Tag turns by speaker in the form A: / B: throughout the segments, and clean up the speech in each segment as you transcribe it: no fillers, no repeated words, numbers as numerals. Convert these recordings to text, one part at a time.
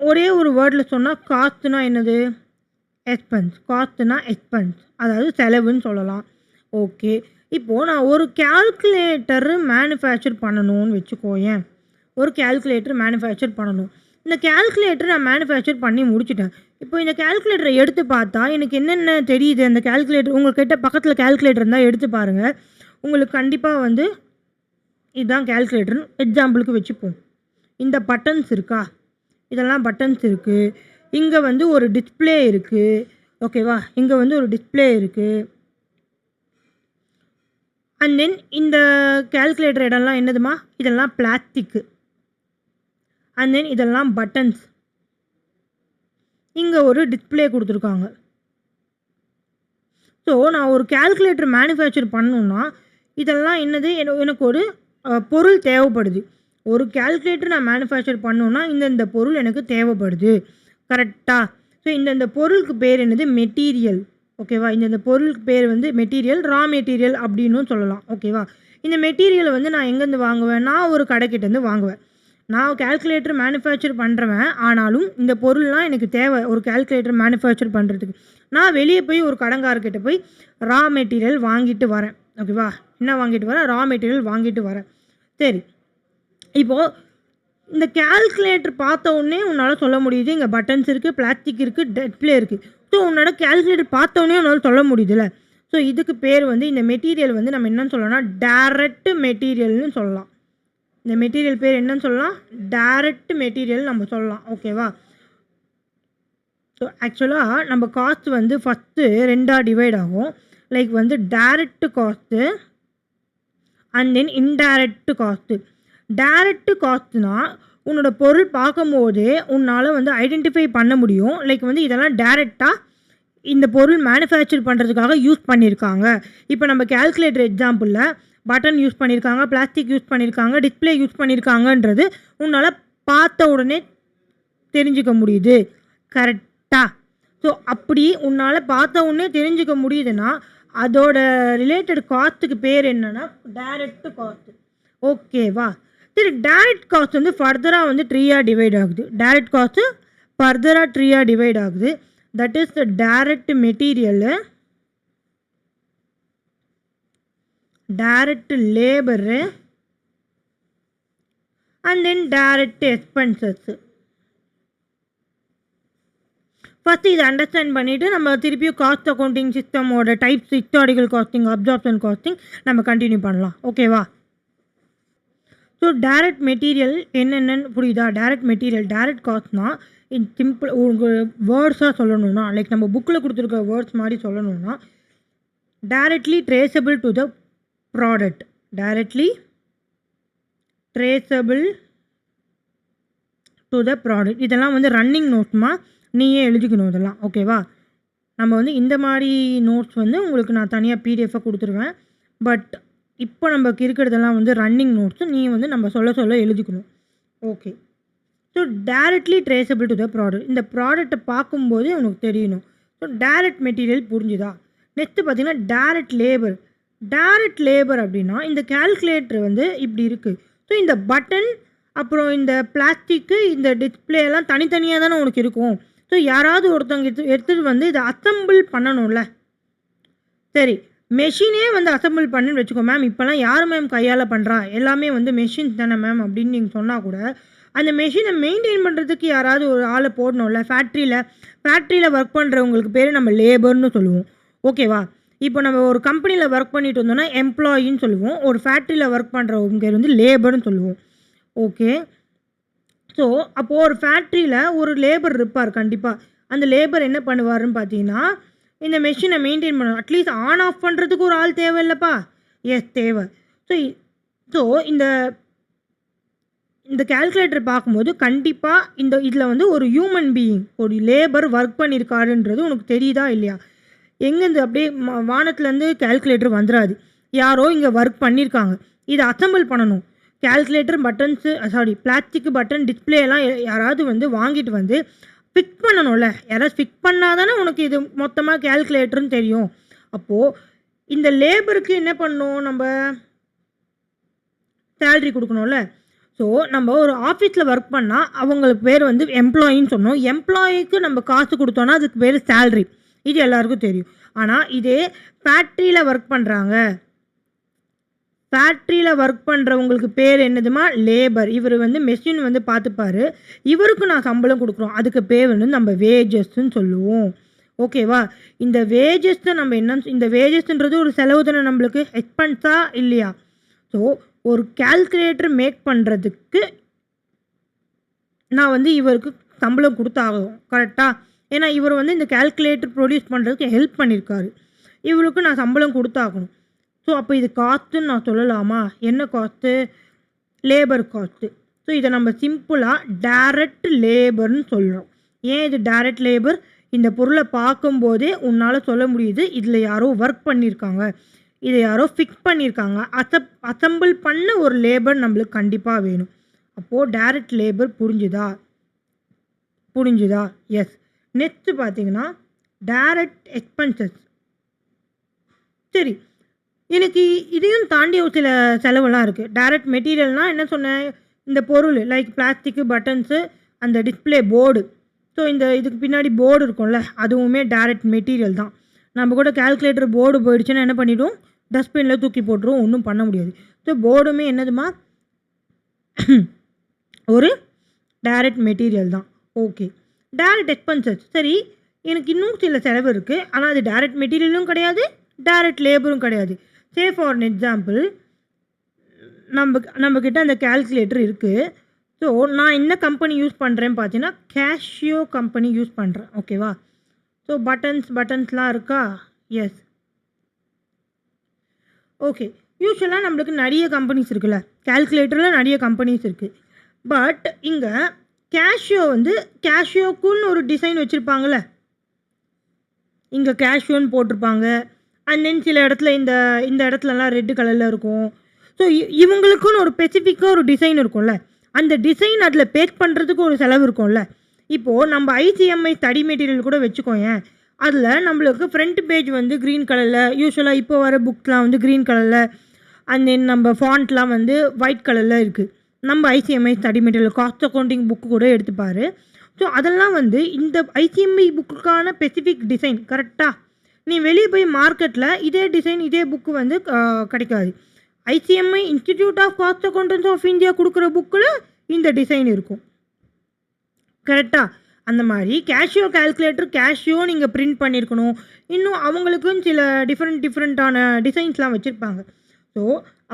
A: ஒரே ஒரு வேர்டில் சொன்னால் காஸ்ட்னா என்னது? எக்ஸ்பென்ஸ். காஸ்ட்னா எக்ஸ்பென்ஸ், அதாவது செலவுன்னு சொல்லலாம். ஓகே. இப்போது நான் ஒரு கால்குலேட்டர் மேனுஃபேக்சர் பண்ணணும்னு வச்சுக்கோயேன். ஒரு கால்குலேட்டர் மேனுஃபேக்சர் பண்ணணும். இந்த கால்குலேட்டர் நான் மேனுஃபேக்சர் பண்ணி முடிச்சுட்டேன். இப்போ இந்த கால்குலேட்டரை எடுத்து பார்த்தா எனக்கு என்னென்ன தெரியுது? அந்த கால்குலேட்டர் உங்கள்கிட்ட பக்கத்தில் கால்குலேட்டர் இருந்தால் எடுத்து பாருங்கள். உங்களுக்கு கண்டிப்பாக வந்து இதுதான் கால்குலேட்டர்னு எக்ஸாம்பிளுக்கு வச்சுப்போம். இந்த பட்டன்ஸ் இருக்கா? இதெல்லாம் பட்டன்ஸ் இருக்குது. இங்கே வந்து ஒரு டிஸ்பிளே இருக்குது. ஓகேவா? இங்கே வந்து ஒரு டிஸ்பிளே இருக்குது. அண்ட் தென் இந்த கால்குலேட்டர் இடம்லாம் என்னதுமா? இதெல்லாம் பிளாஸ்டிக்கு. அண்ட் தென் இதெல்லாம் பட்டன்ஸ். இங்கே ஒரு டிஸ்பிளே கொடுத்துருக்காங்க. ஸோ நான் ஒரு கால்குலேட்டர் மேனுஃபேக்சர் பண்ணணுன்னா இதெல்லாம் என்னது? எனக்கு ஒரு பொருள் தேவைப்படுது. ஒரு கால்குலேட்டர் நான் மேனுஃபேக்சர் பண்ணணுன்னா இந்த பொருள் எனக்கு தேவைப்படுது. கரெக்டாக? ஸோ இந்த பொருளுக்கு பேர் என்னது? மெட்டீரியல். ஓகேவா? இந்த பொருளுக்கு பேர் வந்து மெட்டீரியல், ரா மெட்டீரியல் அப்படின்னு சொல்லலாம். ஓகேவா? இந்த மெட்டீரியலை வந்து நான் எங்கேருந்து வாங்குவேன்? நான் ஒரு கடைக்கிட்டேருந்து வாங்குவேன். நான் கால்குலேட்டர் மேனுஃபேக்சர் பண்ணுறவன், ஆனாலும் இந்த பொருள்லாம் எனக்கு தேவை ஒரு கால்குலேட்டர் மேனுஃபேக்சர் பண்ணுறதுக்கு. நான் வெளியே போய் ஒரு கடங்காரர்கிட்ட போய் ரா மெட்டீரியல் வாங்கிட்டு வரேன். ஓகேவா? என்ன வாங்கிட்டு வரேன்? ரா மெட்டீரியல் வாங்கிட்டு வரேன். சரி, இப்போது இந்த கால்குலேட்டர் பார்த்த உடனே உன்னால் சொல்ல முடியுது இங்கே பட்டன்ஸ் இருக்குது, பிளாஸ்டிக் இருக்குது, டிஸ்பிளே இருக்குது. ஸோ உன்னோட கால்குலேட்டர் பார்த்த உடனே உன்னால் சொல்ல முடியுதுல்ல. ஸோ இதுக்கு பேர் வந்து இந்த மெட்டீரியல் வந்து நம்ம என்னன்னு சொல்லலாம்னா டைரக்ட் மெட்டீரியல்னு சொல்லலாம். இந்த மெட்டீரியல் பேர் என்னன்னு சொல்லலாம்? டைரக்ட் மெட்டீரியல் நம்ம சொல்லலாம். ஓகேவா? ஸோ ஆக்சுவலாக நம்ம காஸ்ட் வந்து ஃபஸ்ட்டு 2ஆக டிவைட் ஆகும். லைக் வந்து direct cost and then indirect cost. Direct காஸ்ட்னா உன்னோட பொருள் பார்க்கும்போதே உன்னால் வந்து ஐடென்டிஃபை பண்ண முடியும். லைக் வந்து இதெல்லாம் டைரெக்டாக இந்த பொருள் மேனுஃபேக்சர் பண்ணுறதுக்காக யூஸ் பண்ணியிருக்காங்க. இப்போ நம்ம கால்குலேட்டர் எக்ஸாம்பிளில் பட்டன் யூஸ் பண்ணியிருக்காங்க, பிளாஸ்டிக் யூஸ் பண்ணியிருக்காங்க, டிஸ்பிளே யூஸ் பண்ணியிருக்காங்கன்றது உன்னால் பார்த்த உடனே தெரிஞ்சுக்க முடியுது. கரெக்டாக? ஸோ அப்படி உன்னால் பார்த்த உடனே தெரிஞ்சுக்க முடியுதுன்னா அதோட ரிலேட்டட் காஸ்ட்டுக்கு பேர் என்னென்னா டைரக்ட் காஸ்ட்டு. ஓகேவா? சரி, டைரக்ட் காஸ்ட் வந்து ஃபர்தராக வந்து 3ஆக டிவைட் ஆகுது. டைரக்ட் காஸ்ட்டு ஃபர்தராக 3ஆக டிவைட் ஆகுது. That is the direct material, direct labour and then direct expenses. First இதை அண்டர்ஸ்டாண்ட் பண்ணிவிட்டு நம்ம திருப்பியும் காஸ்ட் அக்கௌண்டிங் சிஸ்டமோட types, historical costing, absorption costing நம்ம கண்டினியூ பண்ணலாம். ஓகேவா? ஸோ டைரக்ட் மெட்டீரியல் என்னென்னு புரியுதா? டைரக்ட் மெட்டீரியல், டைரக்ட் காஸ்ட்னா இன் சிம்பிள் உங்களுக்கு வேர்ட்ஸாக சொல்லணும்னா, லைக் நம்ம புக்கில் கொடுத்துருக்க வேர்ட்ஸ் மாதிரி சொல்லணும்னா directly traceable to the product. Directly traceable to the product. இதெல்லாம் வந்து ரன்னிங் நோட்ஸ்மா, நீயே எழுதிக்கணும் இதெல்லாம். ஓகேவா? நம்ம வந்து இந்த மாதிரி நோட்ஸ் வந்து உங்களுக்கு நான் தனியாக பிடிஎஃபாக கொடுத்துருவேன். பட் இப்போ நமக்கு இருக்கிறதெல்லாம் வந்து ரன்னிங் நோட்ஸு, நீ வந்து நம்ம சொல்ல எழுதிக்கணும். Okay. So directly traceable to the product. இந்த ப்ராடக்ட்டை பார்க்கும்போது உனக்கு தெரியணும். ஸோ டைரக்ட் மெட்டீரியல் புரிஞ்சுதா? நெக்ஸ்ட்டு பார்த்தீங்கன்னா டைரக்ட் லேபர். டைரக்ட் லேபர் அப்படின்னா இந்த கால்குலேட்டர் வந்து இப்படி இருக்குது. ஸோ இந்த பட்டன் அப்புறம் இந்த பிளாஸ்டிக்கு இந்த டிஸ்பிளே எல்லாம் தனித்தனியாக தானே உனக்கு இருக்கும். ஸோ யாராவது ஒருத்தவங்க எடுத்துகிட்டு வந்து இதை அசம்பிள் பண்ணணும்ல. சரி, மெஷினே வந்து அசம்பிள் பண்ணுன்னு வச்சுக்கோ மேம். இப்போல்லாம் யார் மேம் கையால் பண்ணுறா? எல்லாமே வந்து மெஷின்ஸ் தானே மேம் அப்படின்னு நீங்கள் சொன்னால் கூட அந்த மெஷினை மெயின்டைன் பண்ணுறதுக்கு யாராவது ஒரு ஆளை போடணும்ல. ஃபேக்ட்ரியில் ஒர்க் பண்ணுறவங்களுக்கு பேர் நம்ம லேபர்னு சொல்லுவோம். ஓகேவா? இப்போ நம்ம ஒரு கம்பெனியில் ஒர்க் பண்ணிட்டு வந்தோம்னா எம்ப்ளாயின்னு சொல்லுவோம். ஒரு ஃபேக்ட்ரியில் ஒர்க் பண்ணுறவங்க பேர் வந்து லேபர்னு சொல்லுவோம். ஓகே. ஸோ அப்போது ஒரு ஃபேக்ட்ரியில் ஒரு லேபர் இருப்பார் கண்டிப்பாக. அந்த லேபர் என்ன பண்ணுவாருன்னு பார்த்தீங்கன்னா இந்த மெஷினை மெயின்டைன் பண்ணணும். அட்லீஸ்ட் ஆன் ஆஃப் பண்ணுறதுக்கு ஒரு ஆள் தேவை இல்லைப்பா? எஸ், தேவை. ஸோ இந்த இந்த கால்குலேட்டர் பார்க்கும்போது கண்டிப்பாக இதில் வந்து ஒரு ஹியூமன் பீயிங், ஒரு லேபர் ஒர்க் பண்ணியிருக்காருன்றது உனக்கு தெரியுதா இல்லையா? எங்கேருந்து அப்படியே வானத்துலேருந்து கால்குலேட்டர் வந்துடாது. யாரோ இங்கே ஒர்க் பண்ணியிருக்காங்க. இதை அசம்பிள் பண்ணணும். Calculator buttons plastic button display எல்லாம் யாராவது வந்து வாங்கிட்டு வந்து ஃபிக்ஸ் பண்ணணும்ல. யாராவது ஃபிக்ஸ் பண்ணால் தானே உனக்கு இது மொத்தமாக கால்குலேட்டர்னு தெரியும். அப்போது இந்த லேபருக்கு என்ன பண்ணணும்? நம்ம சேல்ரி கொடுக்கணும்ல. ஸோ நம்ம ஒரு ஆஃபீஸில் ஒர்க் பண்ணால் அவங்களுக்கு பேர் வந்து எம்ப்ளாயின்னு சொன்னோம். எம்ப்ளாயிக்கு நம்ம காசு கொடுத்தோன்னா அதுக்கு பேர் சேல்ரி. இது எல்லாருக்கும் தெரியும். ஆனால் இதே ஃபேக்ட்ரியில் ஒர்க் பண்ணுறாங்க, ஃபேக்ட்ரியில் ஒர்க் பண்ணுறவங்களுக்கு பேர் என்னதுமா? லேபர். இவர் வந்து மெஷின் வந்து பார்த்துப்பாரு. இவருக்கு நான் சம்பளம் கொடுக்குறோம். அதுக்கு பேர் வந்து நம்ம வேஜஸ்ன்னு சொல்லுவோம். ஓகேவா? இந்த வேஜஸ்ஸை நம்ம இந்த வேஜஸ்ன்றது ஒரு செலவு தானே நம்மளுக்கு, எக்ஸ்பென்ஸா இல்லையா? ஸோ ஒரு கால்குலேட்டர் மேக் பண்ணுறதுக்கு நான் வந்து இவருக்கு சம்பளம் கொடுத்தாகும். கரெக்டாக? ஏன்னா இவர் வந்து இந்த கால்குலேட்டர் ப்ரொடியூஸ் பண்ணுறதுக்கு ஹெல்ப் பண்ணியிருக்காரு. இவருக்கு நான் சம்பளம் கொடுத்தாகணும். ஸோ அப்போ இது காஸ்ட்டுன்னு நான் சொல்லலாமா? என்ன காஸ்ட்டு? Labour cost. ஸோ இதை நம்ம சிம்பிளாக டைரக்ட் லேபர்னு சொல்கிறோம். ஏன் இது டைரக்ட் லேபர்? இந்த பொருளை பார்க்கும்போதே உன்னால் சொல்ல முடியுது இதில் யாரோ ஒர்க் பண்ணியிருக்காங்க, இதை யாரோ ஃபிக்ஸ் பண்ணியிருக்காங்க. அசம்பிள் பண்ண ஒரு லேபர் நம்மளுக்கு கண்டிப்பாக வேணும். அப்போது டைரக்ட் லேபர் புரிஞ்சுதா? எஸ். நெக்ஸ்ட்டு பார்த்தீங்கன்னா டைரக்ட் எக்ஸ்பென்சஸ். சரி, எனக்கு இதையும் தாண்டி ஒரு சில செலவெல்லாம் இருக்குது. டைரக்ட் மெட்டீரியல்னால் என்ன சொன்னேன்? இந்த பொருள் லைக் பிளாஸ்டிக்கு, பட்டன்ஸு, அந்த டிஸ்பிளே போர்டு. ஸோ இதுக்கு பின்னாடி போர்டு இருக்கும்ல, அதுவுமே டைரக்ட் மெட்டீரியல் தான். நம்ம கூட கால்குலேட்டர் போர்டு போயிடுச்சுன்னா என்ன பண்ணிவிடும்? டஸ்ட்பினில் தூக்கி போட்டுரும், ஒன்றும் பண்ண முடியாது. ஸோ போர்டுமே என்னதுமா? ஒரு டைரக்ட் மெட்டீரியல் தான். ஓகே. Direct expenses. சரி, எனக்கு இன்னும் சில செலவு இருக்குது. ஆனால் அது டைரக்ட் மெட்டீரியலும் கிடையாது, டைரக்ட் லேபரும் கிடையாது. சே ஃபார் அன் எக்ஸாம்பிள், நம்மக்கிட்ட அந்த கால்குலேட்டர் இருக்குது. ஸோ நான் என்ன கம்பெனி யூஸ் பண்ணுறேன்னு பார்த்தீங்கன்னா கேஷியோ கம்பெனி யூஸ் பண்ணுறேன். ஓகேவா? ஸோ பட்டன்ஸ்லாம் இருக்கா? எஸ். ஓகே. யூஸ்வலாக நம்மளுக்கு நிறைய கம்பெனிஸ் இருக்குல்ல, கால்குலேட்டரில் நிறைய கம்பெனிஸ் இருக்குது. பட் இங்கே கேஷியோ வந்து கேஷியோக்குன்னு ஒரு டிசைன் வச்சுருப்பாங்கள்ல, இங்கே கேஷியோன்னு போட்டிருப்பாங்க. அண்ட் தென் சில இடத்துல இந்த இடத்துலலாம் ரெட்டு கலரில் இருக்கும். ஸோ இவங்களுக்குன்னு ஒரு ஸ்பெசிஃபிக்காக ஒரு டிசைன் இருக்கும்ல, அந்த டிசைன் அதில் பேக் பண்ணுறதுக்கு ஒரு செலவு இருக்கும்ல. இப்போது நம்ம ஐசிஎம்ஐ ஸ்டடி மெட்டீரியல் கூட வச்சுக்கோயேன். அதில் நம்மளுக்கு ஃப்ரண்ட் பேஜ் வந்து க்ரீன் கலரில், யூஸ்வலாக இப்போ வர புக்ஸ்லாம் வந்து க்ரீன் கலரில், அண்ட் தென் நம்ம ஃபாண்ட்லாம் வந்து ஒயிட் கலரில் இருக்குது. நம்ம ICMI study material cost accounting book கூட எடுத்துப்பார். ஸோ அதெல்லாம் வந்து இந்த ஐசிஎம்ஐ புக்குக்கான ஸ்பெசிஃபிக் டிசைன். கரெக்டாக? நீ வெளியே போய் மார்க்கெட்டில் இதே டிசைன் இதே புக்கு வந்து கிடைக்காது. ICMI institute of cost accountants of India கொடுக்குற புக்கில் இந்த டிசைன் இருக்கும். கரெக்டாக? அந்த மாதிரி கேஷியோ கேஷியோ நீங்கள் பிரிண்ட் பண்ணியிருக்கணும். இன்னும் அவங்களுக்கும் சில டிஃப்ரெண்ட்டான டிசைன்ஸ்லாம் வச்சுருப்பாங்க. ஸோ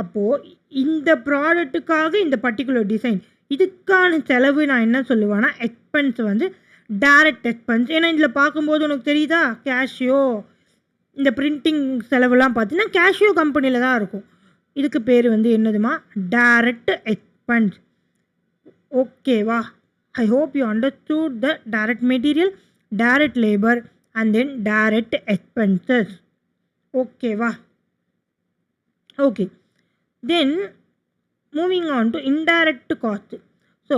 A: அப்போது இந்த ப்ராடக்ட்டுக்காக இந்த பர்டிகுலர் டிசைன், இதுக்கான செலவு நான் என்ன சொல்லுவேன்னா எக்ஸ்பென்ஸ் வந்து டைரக்ட் எக்ஸ்பென்ஸ். ஏன்னா இதில் பார்க்கும்போது உனக்கு தெரியுதா, கேஷியோ இந்த பிரிண்டிங் செலவுலாம் பார்த்தீங்கன்னா கேஷியோ கம்பெனியில் தான் இருக்கும். இதுக்கு பேர் வந்து என்னதுமா? Direct expense. ஓகேவா? I hope you understood the direct material, direct labor and then direct expenses. ஓகேவா? Okay. Then moving on to indirect cost. So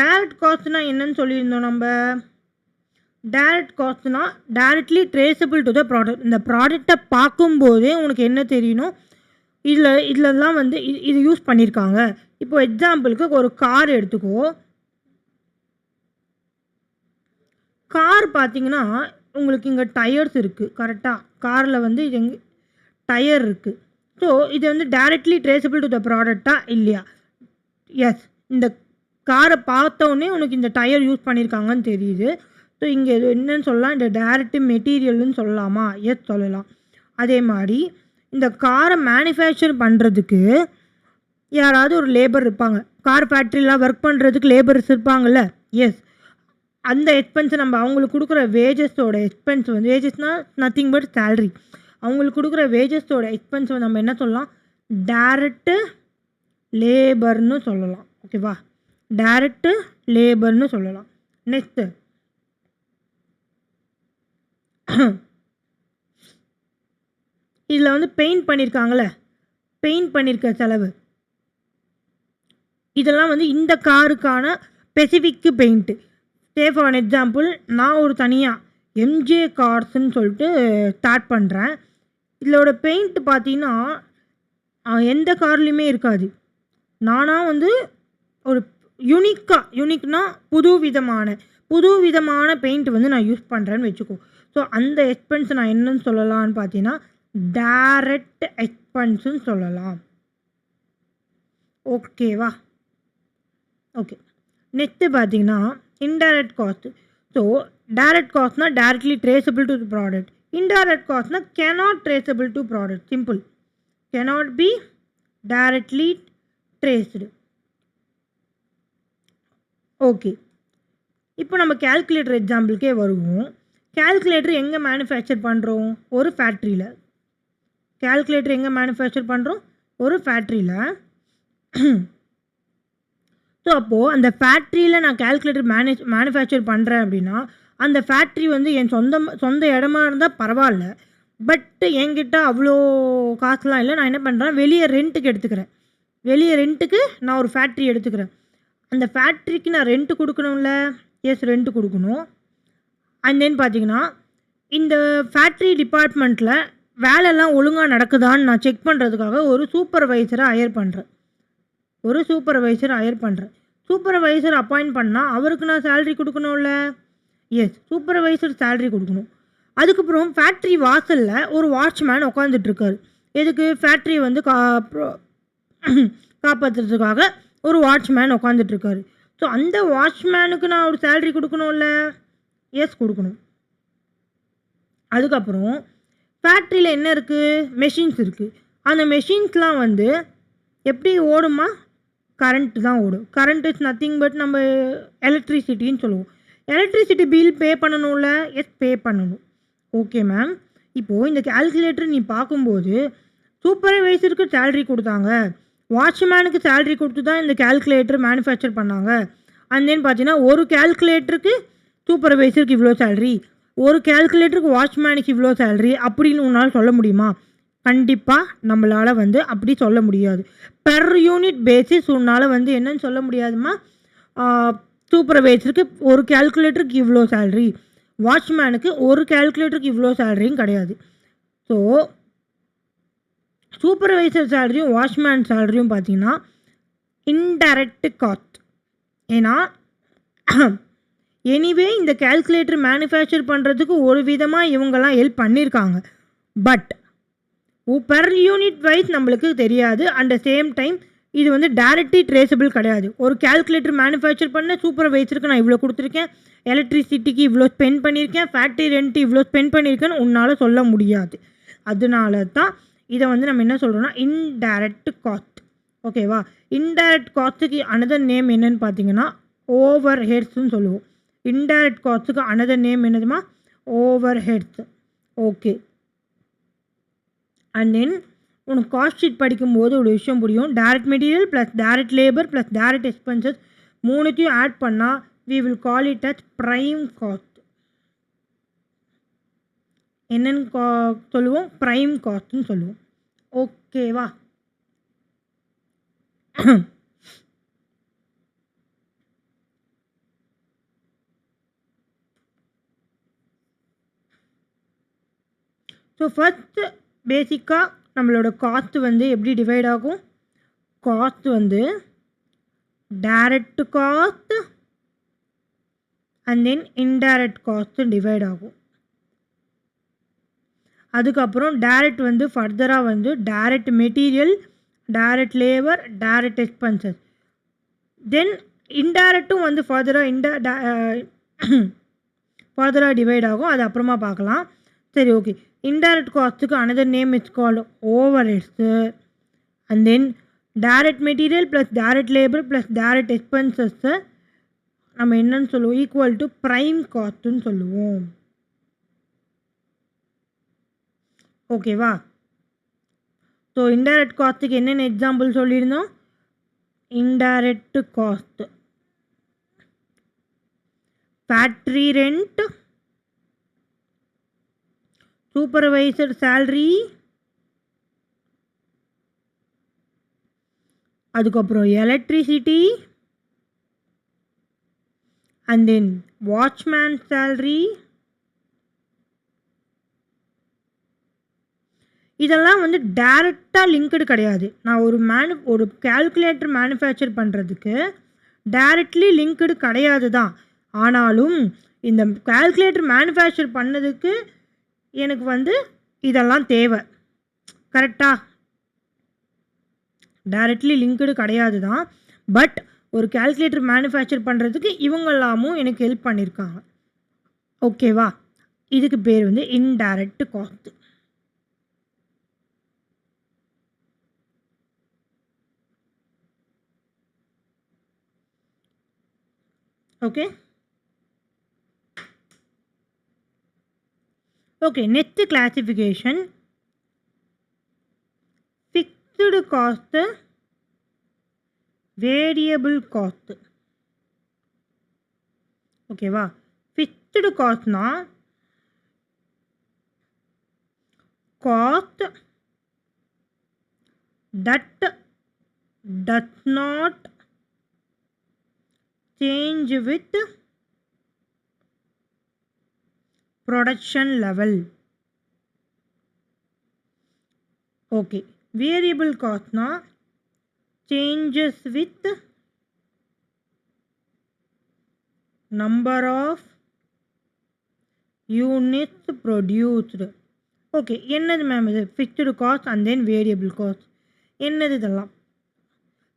A: direct காஸ்ட்னா என்னன்னு சொல்லியிருந்தோம் நம்ம? டைரக்ட் காஸ்ட்னா directly traceable to the product. இந்த ப்ராடக்டை பார்க்கும்போதே உனக்கு என்ன தெரியணும்? இதிலலாம் வந்து இது யூஸ் பண்ணியிருக்காங்க. இப்போ எக்ஸாம்பிளுக்கு ஒரு கார் எடுத்துக்கோ. கார் பார்த்தீங்கன்னா உங்களுக்கு இங்கே டயர்ஸ் இருக்குது. கரெக்டாக? காரில் வந்து இது டயர் இருக்குது. ஸோ இது வந்து டைரக்ட்லி ட்ரேசபிள் டு த ப்ராடக்டா இல்லையா? எஸ். இந்த காரை பார்த்தோன்னே உனக்கு இந்த டயர் யூஸ் பண்ணியிருக்காங்கன்னு தெரியுது. ஸோ இங்கே இது என்னன்னு சொல்லலாம்? இந்த டைரக்ட் மெட்டீரியல்னு சொல்லலாமா? எஸ், சொல்லலாம். அதே மாதிரி இந்த காரை மேனுஃபேக்சர் பண்ணுறதுக்கு யாராவது ஒரு லேபர் இருப்பாங்க. கார் ஃபேக்ட்ரியில் ஒர்க் பண்ணுறதுக்கு லேபர்ஸ் இருப்பாங்கள்ல. எஸ். அந்த எக்ஸ்பென்ஸை நம்ம அவங்களுக்கு கொடுக்குற வேஜஸோட எக்ஸ்பென்ஸ் வந்து, வேஜஸ்னால் நத்திங் பட் சேல்ரி, அவங்களுக்கு கொடுக்குற வேஜஸோட எக்ஸ்பென்ஸை நம்ம என்ன சொல்லலாம்? டைரக்ட்டு லேபர்னு சொல்லலாம். ஓகேவா? டைரக்ட்டு லேபர்னு சொல்லலாம். நெக்ஸ்ட்டு இதில் வந்து பெயிண்ட் பண்ணியிருக்காங்களே, பெயிண்ட் பண்ணியிருக்க செலவு, இதெல்லாம் வந்து இந்த காருக்கான specific paint. Say for an example, நான் ஒரு தனியாக எம்ஜே கார்ஸ்ன்னு சொல்லிட்டு ஸ்டார்ட் பண்ணுறேன். இதோட பெயிண்ட் பார்த்தீங்கன்னா எந்த கார்லேயுமே இருக்காது. நானாக வந்து ஒரு யூனிக்னா புது விதமான பெயிண்ட் வந்து நான் யூஸ் பண்ணுறேன்னு வச்சுக்கோ. ஸோ அந்த எக்ஸ்பென்ஸ் நான் என்னன்னு சொல்லலாம்னு பார்த்தீங்கன்னா டைரக்ட் எக்ஸ்பென்ஸுன்னு சொல்லலாம். ஓகேவா? ஓகே. நெக்ஸ்ட்டு பார்த்தீங்கன்னா இன்டைரக்ட் காஸ்ட். ஸோ டைரக்ட் காஸ்ட்னா directly traceable to product. Indirect காஸ்ட்னா cannot traceable to product. Simple. cannot be directly traced. Okay. இப்போ நம்ம கால்குலேட்டர் எக்ஸாம்பிளுக்கே வருவோம். கால்குலேட்டர் எங்கே மேனுஃபேக்சர் பண்ணுறோம்? ஒரு ஃபேக்ட்ரியில். கால்குலேட்டர் எங்கே மேனுஃபேக்சர் பண்ணுறோம்? ஒரு ஃபேக்ட்ரியில். ஸோ அப்போது அந்த ஃபேக்ட்ரியில் நான் கால்குலேட்டர் மேனுஃபேக்சர் பண்ணுறேன் அப்படின்னா அந்த ஃபேக்ட்ரி வந்து என் சொந்த இடமா இருந்தால் பரவாயில்ல. பட் என்கிட்ட அவ்வளோ காசுலாம் இல்லை. நான் என்ன பண்ணுறேன், வெளியே ரெண்ட்டுக்கு எடுத்துக்கிறேன். வெளியே ரெண்ட்டுக்கு நான் ஒரு ஃபேக்ட்ரி எடுத்துக்கிறேன். அந்த ஃபேக்ட்ரிக்கு நான் ரெண்ட்டு கொடுக்கணும்ல? எஸ், ரெண்ட்டு கொடுக்கணும். அண்ட் தென் பார்த்தீங்கன்னா இந்த ஃபேக்ட்ரி டிபார்ட்மெண்ட்டில் வேலையெல்லாம் ஒழுங்காக நடக்குதான்னு நான் செக் பண்ணுறதுக்காக ஒரு சூப்பர்வைசரை ஹையர் பண்ணுறேன். சூப்பர்வைசர் அப்பாயிண்ட் பண்ணால் அவருக்கு நான் சேலரி கொடுக்கணும்ல? எஸ், சூப்பர்வைசர் சேலரி கொடுக்கணும். அதுக்கப்புறம் ஃபேக்ட்ரி வாசலில் ஒரு வாட்ச்மேன் உட்காந்துட்ருக்காரு. எதுக்கு? ஃபேக்ட்ரி வந்து காப்பாற்றுறதுக்காக ஒரு வாட்ச்மேன் உட்காந்துட்ருக்காரு. ஸோ அந்த வாட்ச்மேனுக்கு நான் ஒரு சேலரி கொடுக்கணும்ல? எஸ், கொடுக்கணும். அதுக்கப்புறம் ஃபேக்ட்ரியில் என்ன இருக்குது? மெஷின்ஸ் இருக்குது. அந்த மெஷின்ஸ்லாம் வந்து எப்படி ஓடுமா? கரண்ட் தான் ஓடும். கரண்ட் இஸ் நத்திங் பட் நம்ம எலக்ட்ரிசிட்டின்னு சொல்லுவோம். எலக்ட்ரிசிட்டி பில் பே பண்ணணும்ல? எஸ், பே பண்ணணும். Okay ma'am. இப்போது இந்த கால்குலேட்டர் நீ பார்க்கும்போது சூப்பர்வைசருக்கு சேலரி கொடுத்தாங்க, வாட்ச்மேனுக்கு சேலரி கொடுத்து தான் இந்த கால்குலேட்டர் மேனுஃபேக்சர் பண்ணாங்க. அண்ட் தென் பார்த்தீங்கன்னா ஒரு கால்குலேட்டருக்கு சூப்பர்வைசருக்கு இவ்வளோ சேலரி, ஒரு கால்குலேட்டருக்கு வாட்ச்மேனுக்கு இவ்வளோ சேலரி அப்படின்னு உன்னால் சொல்ல முடியுமா? கண்டிப்பாக நம்மளால் வந்து அப்படி சொல்ல முடியாது. பெர் யூனிட் பேசிஸ் உன்னால் வந்து என்னன்னு சொல்ல முடியாதுமா? சூப்பர்வைசருக்கு ஒரு கால்குலேட்டருக்கு இவ்வளோ சேலரி, வாட்ச்மேனுக்கு ஒரு கால்குலேட்டருக்கு இவ்வளோ சேலரியும் கிடையாது. ஸோ சூப்பர்வைசர் சேலரியும் வாட்ச்மேன் சேலரியும் பார்த்தீங்கன்னா இன்டைரக்ட் காஸ்ட். ஏன்னா எனிவே இந்த கால்குலேட்டர் மேனுஃபேக்சர் பண்ணுறதுக்கு ஒரு விதமாக இவங்கெல்லாம் ஹெல்ப் பண்ணியிருக்காங்க. பட் பெர் யூனிட் வைஸ் நம்மளுக்கு தெரியாது. அட் த சேம் டைம் இது வந்து டைரக்ட்லி ட்ரேசபிள் கிடையாது. ஒரு கால்குலேட்டர் மேனுஃபேக்சர் பண்ண சூப்பர்வைசருக்கு நான் இவ்வளோ கொடுத்துருக்கேன், எலக்ட்ரிசிட்டிக்கு இவ்வளோ ஸ்பெண்ட் பண்ணியிருக்கேன், ஃபேக்ட்ரி ரெண்ட் இவ்வளோ ஸ்பெண்ட் பண்ணியிருக்கேன்னு உன்னால் சொல்ல முடியாது. அதனால தான் இதை வந்து நம்ம என்ன சொல்கிறோம்னா இன்டைரக்ட் காஸ்ட். ஓகேவா? இன்டைரக்ட் காஸ்ட்டுக்கு அனதர் நேம் என்னன்னு பார்த்தீங்கன்னா ஓவர் ஹெட்ஸ்ன்னு சொல்லுவோம். இன்டைரக்ட் காஸ்ட்டுக்கு அனதர் நேம் என்னதுமா? Overheads. Okay. And then உனக்கு காஸ்ட் ஷீட் படிக்கும்போது ஒரு விஷயம் புரியும். Direct material plus direct labour plus direct expenses மூணுத்தையும் ஆட் பண்ணால் we will call it as prime cost. என்னன்னு சொல்லுவோம்? ப்ரைம் காஸ்ட்னு சொல்லுவோம். ஓகேவா? ஸோ ஃபர்ஸ்ட் பேசிக்காக நம்மளோட காஸ்ட் வந்து எப்படி டிவைட் ஆகும்? காஸ்ட் வந்து direct cost and then indirect cost divide ஆகும். அதுக்கப்புறம் டைரக்ட் வந்து ஃபர்தராக வந்து direct material, direct labour, direct expenses. Then இன்டைரக்ட்டும் வந்து ஃபர்தராக டிவைட் ஆகும். அது அப்புறமா பார்க்கலாம். சரி, ஓகே. இன்டைரக்ட் காஸ்ட்டுக்கு another name it's called overheads. And then direct material plus direct labour plus direct எக்ஸ்பென்சஸ்ஸை நம்ம என்னன்னு சொல்லுவோம்? ஈக்குவல் டு ப்ரைம் காஸ்ட்டுன்னு சொல்லுவோம். ஓகேவா? ஸோ இன்டைரக்ட் காஸ்ட்டுக்கு என்னென்ன எக்ஸாம்பிள் சொல்லியிருந்தோம்? Indirect cost, factory rent, supervisor salary, அதுக்கப்புறம் electricity, and then watchman salary. இதெல்லாம் வந்து டைரெக்டாக லிங்க்டு கிடையாது. நான் ஒரு கால்குலேட்டர் மேனுஃபேக்சர் பண்ணுறதுக்கு டைரக்ட்லி லிங்க்டு கிடையாது தான். ஆனாலும் இந்த கால்குலேட்டர் மேனுஃபேக்சர் பண்ணதுக்கு எனக்கு வந்து இதெல்லாம் தேவை. கரெக்டா? டைரக்ட்லி லிங்க்டு கிடையாது தான். பட் ஒரு கால்குலேட்டர் மேனுஃபேக்சர் பண்ணுறதுக்கு இவங்கெல்லாமும் எனக்கு ஹெல்ப் பண்ணியிருக்காங்க. ஓகேவா? இதுக்கு பேர் வந்து indirect cost. Okay okay next classification fixed cost, variable cost. ஓகேவா? ஃபிக்ஸ்டு காஸ்ட்னா cost that does not change with production level. Okay, variable cost na changes with number of units produced. Okay, என்னது ma'am இது? fixed cost and then variable cost. என்னது இதெல்லாம்?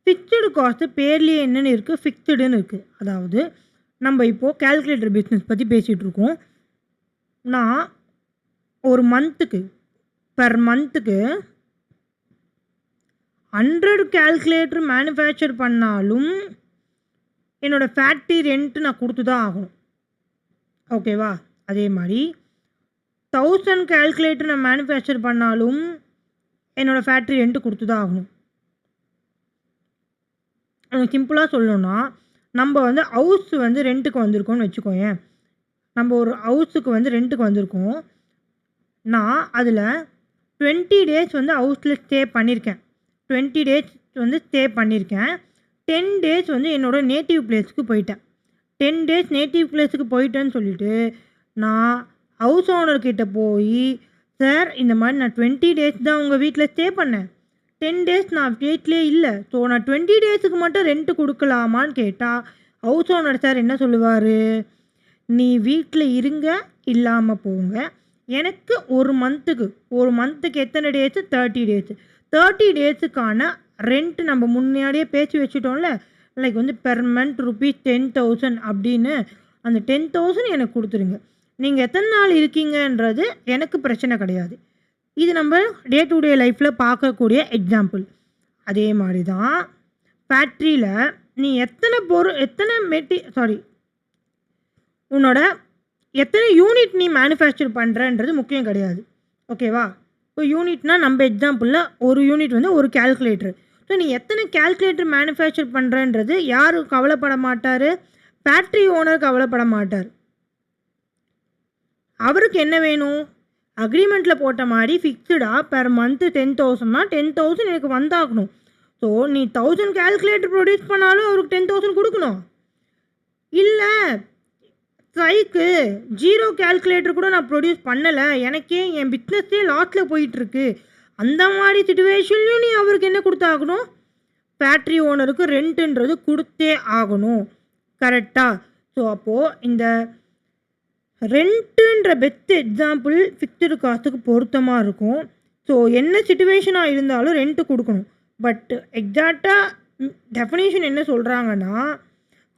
A: Fixed cost பேர்லேயே என்னென்னு இருக்குது? ஃபிக்ஸ்டுன்னு இருக்குது. அதாவது நம்ம இப்போது கால்குலேட்டர் பிஸ்னஸ் பற்றி பேசிகிட்டு இருக்கோம். நான் ஒரு மந்த்துக்கு பெர் மந்த்துக்கு 100 கால்குலேட்டர் மேனுஃபேக்சர் பண்ணாலும் என்னோடய ஃபேக்ட்ரி ரெண்ட்டு நான் கொடுத்து தான் ஆகணும். ஓகேவா? அதே மாதிரி 1000 கால்குலேட்டர் நான் மேனுஃபேக்சர் பண்ணாலும் என்னோடய ஃபேக்ட்ரி ரெண்ட்டு கொடுத்து தான் ஆகணும். சிம்பிளாக சொல்லணுன்னா, நம்ம வந்து ஹவுஸ் வந்து ரெண்ட்டுக்கு வந்திருக்கோம்னு வச்சுக்கோயேன். நம்ம ஒரு ஹவுஸுக்கு வந்து ரெண்ட்டுக்கு வந்திருக்கோம். நான் அதில் 20 டேஸ் வந்து ஹவுஸில் ஸ்டே பண்ணியிருக்கேன். 20 டேஸ் வந்து ஸ்டே பண்ணியிருக்கேன். 10 டேஸ் வந்து என்னோடய நேட்டிவ் பிளேஸுக்கு போயிட்டேன். 10 டேஸ் நேட்டிவ் பிளேஸுக்கு போயிட்டேன்னு சொல்லிவிட்டு நான் ஹவுஸ் ஓனர்கிட்ட போய், சார் இந்த மாதிரி நான் 20 டேஸ் தான் உங்கள் வீட்டில் ஸ்டே பண்ணேன், 10 டேஸ் நான் வீட்டிலே இல்லை, ஸோ நான் 20 டேஸுக்கு மட்டும் ரெண்ட்டு கொடுக்கலாமான்னு கேட்டால் ஹவுஸ் ஓனர் சார் என்ன சொல்லுவார்? நீ வீட்டில் இருங்க, இல்லாமல் போங்க, எனக்கு ஒரு மந்த்துக்கு எத்தனை டேஸு? 30 டேஸு. 30 டேஸுக்கான ரெண்ட் நம்ம முன்னாடியே பேசி வச்சுட்டோம்ல, லைக் வந்து பெர் மந்த் ₹10,000 அப்படின்னு. அந்த 10,000 எனக்கு கொடுத்துருங்க. நீங்கள் எத்தனை நாள் இருக்கீங்கன்றது எனக்கு பிரச்சனை கிடையாது. இது நம்ம டே டு டே லைஃப்பில் பார்க்கக்கூடிய எக்ஸாம்பிள். அதே மாதிரி தான் ஃபேக்ட்ரியில் நீ உன்னோட எத்தனை யூனிட் நீ மேனுஃபேக்சர் பண்ணுறன்றது முக்கியம் கிடையாது. ஓகேவா? இப்போ யூனிட்னால் நம்ம எக்ஸாம்பிளில் ஒரு யூனிட் வந்து ஒரு கால்குலேட்டர். ஸோ நீ எத்தனை கால்குலேட்டர் மேனுஃபேக்சர் பண்ணுறன்றது யாரும் கவலைப்பட மாட்டார்? ஃபேக்ட்ரி ஓனர் கவலைப்பட மாட்டார். அவருக்கு என்ன வேணும்? அக்ரிமெண்ட்டில் போட்ட மாதிரி ஃபிக்ஸ்டாக பெர் மந்த்து 10,000னா 10,000 எனக்கு வந்தாகணும். ஸோ நீ 1000 கால்குலேட்டர் ப்ரொடியூஸ் பண்ணாலும் அவருக்கு 10,000 கொடுக்கணும். இல்லை ஸ்ட்ரைக்கு 0 கால்குலேட்டர் கூட நான் ப்ரொடியூஸ் பண்ணலை, எனக்கே என் பிஸ்னஸ்ஸே லாஸில் போயிட்டுருக்கு, அந்த மாதிரி சிச்சுவேஷன்லையும் நீ அவருக்கு என்ன கொடுத்தாகணும்? ஃபேக்ட்ரி ஓனருக்கு ரெண்ட்டுன்றது கொடுத்தே ஆகணும். கரெக்டாக? ஸோ அப்போது இந்த ரெண்ட்டுன்ற பெஸ்ட் எக்ஸாம்பிள் ஃபிக்ஸ்டு காஸ்ட்டுக்கு பொருத்தமாக இருக்கும். ஸோ என்ன சிச்சுவேஷனாக இருந்தாலும் ரெண்ட்டு கொடுக்கணும். பட் எக்ஸாக்டாக டெஃபினேஷன் என்ன சொல்கிறாங்கன்னா,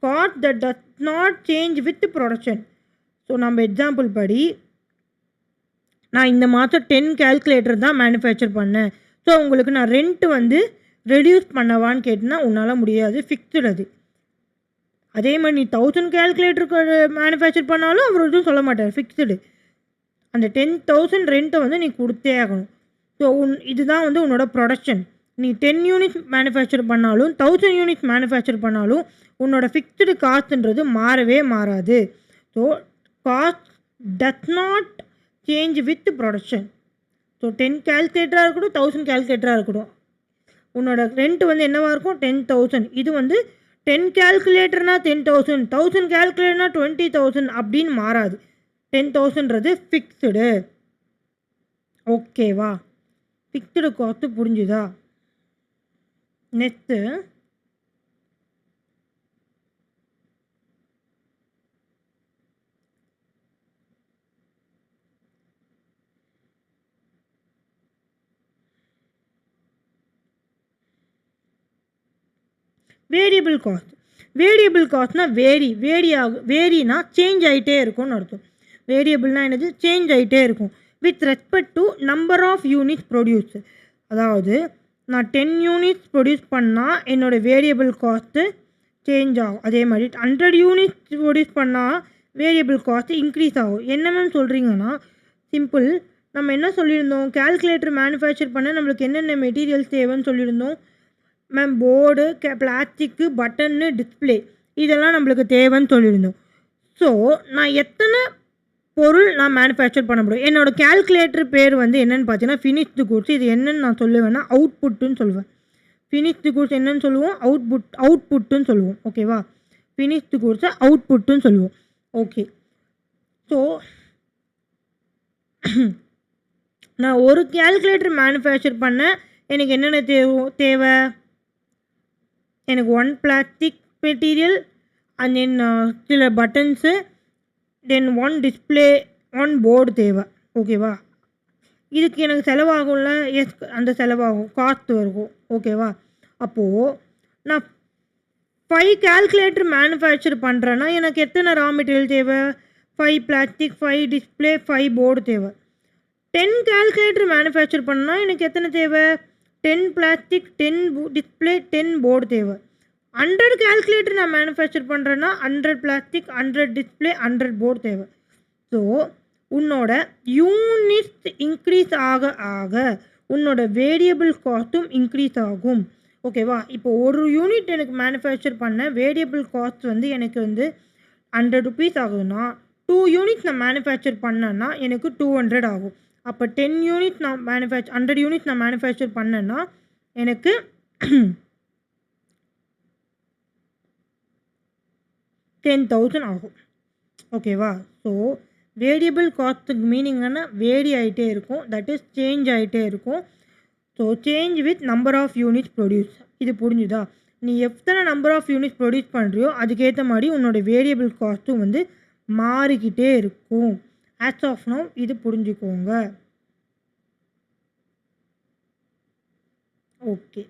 A: cost that does not change with production. So நம்ம எக்ஸாம்பிள் படி நான் இந்த மாதம் 10 கால்குலேட்டர் தான் மேனுஃபேக்சர் பண்ணேன், ஸோ உங்களுக்கு நான் ரெண்ட்டு வந்து ரெடியூஸ் பண்ணவான்னு கேட்டினா உன்னால் முடியாது, ஃபிக்ஸ்டு அது. அதே மாதிரி நீ 1000 கால்குலேட்டருக்கு மேனுஃபேக்சர் பண்ணாலும் அவர் எதுவும் சொல்ல மாட்டார், ஃபிக்ஸ்டு. அந்த 10,000 ரெண்ட்டை வந்து நீ கொடுத்தே ஆகணும். ஸோ இதுதான் வந்து உன்னோட ப்ரொடக்ஷன். நீ 10 யூனிட்ஸ் மேனுஃபேக்சர் பண்ணாலும் 1000 யூனிட்ஸ் மேனுஃபேக்சர் பண்ணாலும் உன்னோட ஃபிக்ஸ்டு காஸ்ட்ன்றது மாறவே மாறாது. So cost does not change with production. So 10 கால்குலேட்டராக இருக்கட்டும், 1000 கால்குலேட்டராக இருக்கட்டும், உன்னோட ரெண்ட் வந்து என்னவாக இருக்கும்? 10,000. இது வந்து 10 கால்குலேட்டர்னா 10,000, 1000 கால்குலேட்டர்னா 20,000 அப்படின்னு மாறாது. 10,000ன்றது ஃபிக்ஸ்டு. ஓகேவா? ஃபிக்ஸ்டு காஸ்ட்டு புரிஞ்சுதா? Next variable cost. வேரியபிள் காஸ்ட்னா வேரினா சேஞ்ச் ஆகிட்டே இருக்கும்னு அர்த்தம். வேரியபிள்னா என்னது? சேஞ்ச் ஆகிட்டே இருக்கும். With respect to number of units produce. அதாவது நான் 10 யூனிட்ஸ் ப்ரொடியூஸ் பண்ணால் என்னோடய வேரியபிள் காஸ்ட்டு சேஞ்ச் ஆகும். அதே மாதிரி 100 யூனிட்ஸ் ப்ரொடியூஸ் பண்ணால் வேரியபிள் காஸ்ட்டு இன்க்ரீஸ் ஆகும். என்ன மேம் சொல்கிறீங்கன்னா, சிம்பிள். நம்ம என்ன சொல்லியிருந்தோம்? கால்குலேட்டர் மேனுஃபேக்சர் பண்ண நம்மளுக்கு என்னென்ன மெட்டீரியல்ஸ் தேவைன்னு சொல்லியிருந்தோம் மேம். போர்டு, பிளாஸ்டிக்கு, பட்டன்னு, டிஸ்பிளே, இதெல்லாம் நம்மளுக்கு தேவைன்னு சொல்லியிருந்தோம். ஸோ நான் எத்தனை பொருள் நான் மேனுஃபேக்சர் பண்ண முடியும்? என்னோடய கால்குலேட்டர் பேர் வந்து என்னென்னு பார்த்தீங்கன்னா ஃபினிஷ்டு கூட்ஸ். இது என்னென்னு நான் சொல்லுவேன்னா அவுட்புட்டுன்னு சொல்லுவேன். ஃபினிஷ்டு கூட்ஸ் என்னென்னு சொல்லுவோம்? அவுட்புட்டுன்னு சொல்லுவோம். ஓகேவா? ஃபினிஷ்டு கூட்ஸை அவுட்புட்டுன்னு சொல்லுவோம். ஓகே. ஸோ நான் ஒரு கால்குலேட்டர் மேனுஃபேக்சர் பண்ண எனக்கு என்னென்ன தேவை? எனக்கு 1 பிளாஸ்டிக் மெட்டீரியல் அண்ட் தென் சில பட்டன்ஸு, தென் 1 டிஸ்பிளே, 1 போர்டு தேவை. ஓகேவா? இதுக்கு எனக்கு செலவாகும்ல? எஸ், அந்த செலவாகும், காஸ்ட் இருக்கும். ஓகேவா? அப்போது நான் 5 கால்குலேட்டர் மேனுஃபேக்சர் பண்ணுறேன்னா எனக்கு எத்தனை ரா மெட்டீரியல் தேவை? 5 பிளாஸ்டிக், 5 டிஸ்பிளே, 5 போர்டு தேவை. 10 கால்குலேட்டர் மேனுஃபேக்சர் பண்ணால் எனக்கு எத்தனை தேவை? 10 பிளாஸ்டிக், 10 டிஸ்பிளே, 10 போர்டு தேவை. 100 கால்குலேட்டர் நான் மேனுஃபேக்சர் பண்ணுறேன்னா 100 பிளாஸ்டிக், 100 டிஸ்பிளே, 100 போர்டு தேவை. ஸோ உன்னோட யூனிட்ஸ் இன்க்ரீஸ் ஆக ஆக உன்னோட வேரியபிள் காஸ்ட்டும் இன்க்ரீஸ் ஆகும். ஓகேவா? இப்போ ஒரு யூனிட் எனக்கு மேனுஃபேக்சர் பண்ண வேரியபிள் காஸ்ட் வந்து எனக்கு வந்து 100 ருபீஸ் ஆகுதுன்னா 2 யூனிட்ஸ் நான் மேனுஃபேக்சர் பண்ணேன்னா எனக்கு 200 ஆகும். அப்போ 10 யூனிட் நான் 100 யூனிட்ஸ் நான் மேனுஃபேக்சர் பண்ணேன்னா எனக்கு 10,000 ஆகும். ஓகேவா? ஸோ வேரியபிள் காஸ்ட்டுக்கு மீனிங் என்ன? வேரி ஆகிட்டே இருக்கும். தட் இஸ் சேஞ்ச் ஆகிட்டே இருக்கும். So change with number of units produce. இது புரிஞ்சுதா? நீ எத்தனை நம்பர் ஆஃப் யூனிட்ஸ் ப்ரொடியூஸ் பண்ணுறியோ அதுக்கேற்ற மாதிரி உன்னோட வேரியபிள் காஸ்ட்டும் வந்து மாறிக்கிட்டே இருக்கும். ஆஸ் ஆஃப் நவ் இது புரிஞ்சுக்கோங்க. ஓகே.